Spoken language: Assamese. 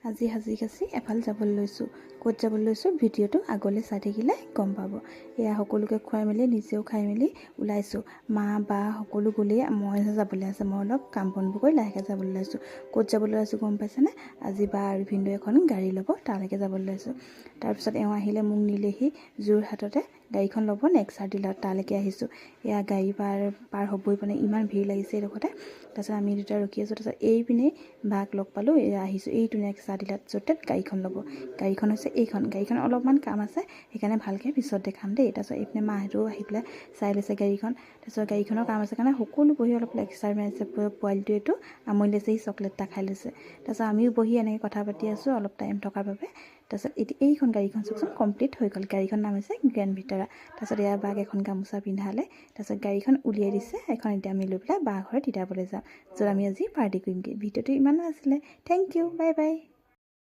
আজি সাজি কাচি এফালে যাবলৈ লৈছোঁ। ক'ত যাবলৈ লৈছোঁ ভিডিঅ'টো আগলৈ চাই থাকিলে গম পাব। এয়া সকলোকে খুৱাই মেলি নিজেও খাই মেলি ওলাইছোঁ। মা বা সকলো গ'লেই মইহে যাবলৈ আছে। মই অলপ কাম বনবোৰ কৰি লাহেকৈ যাবলৈ লৈছোঁ। ক'ত যাবলৈ লৈছোঁ গম পাইছেনে? আজি বা আৰু ভিনদেউ এখন গাড়ী ল'ব, তালৈকে যাবলৈ লৈছোঁ। তাৰপিছত এওঁ আহিলে মোক নিলেহি যোৰহাটতে গাড়ীখন ল'ব নেক্সাৰ ডিলাৰত, তালৈকে আহিছোঁ। এয়া গাড়ী পাৰ হ'বই মানে ইমান ভিৰ লাগিছে এইডোখৰতে। তাৰপিছত আমি দুটা ৰখি আছোঁ। তাৰপিছত এইপিনে বাক লগ পালোঁ, আহিছোঁ এইটো নেক্সাৰ ডিলাৰত য'তে গাড়ীখন ল'ব। গাড়ীখন হৈছে এইখন। গাড়ীখন অলপমান কাম আছে, সেইকাৰণে ভালকৈ পিছত দেখাম দেই। তাৰপিছত এইপিনে মাহঁতেও আহি পেলাই চাই লৈছে গাড়ীখন। তাৰপিছত গাড়ীখনৰ কাম আছে কাৰণে সকলো বহি অলপ লেকচাৰ মাৰিছে। পোৱালিটোৱেতো আমনি লৈছে, সি চকলেট এটা খাই লৈছে। তাৰপিছত আমিও বহি এনেকৈ কথা পাতি আছোঁ অলপ টাইম থকাৰ বাবে। তাৰপিছত এইখন গাড়ীখন চাওকচোন কমপ্লিট হৈ গ'ল। গাড়ীখন নাম হৈছে গ্ৰেণ্ড ভিটাৰা। তাৰপিছত এয়া বাক এখন গামোচা পিন্ধালে। তাৰপিছত গাড়ীখন উলিয়াই দিছে। এখন এতিয়া আমি লৈ পেলাই বা ঘৰত তিতাবলৈ যাম, য'ত আমি আজি পাৰ্টি কৰিমগৈ। ভিডিঅ'টো ইমানো আছিলে। Thank you, bye by.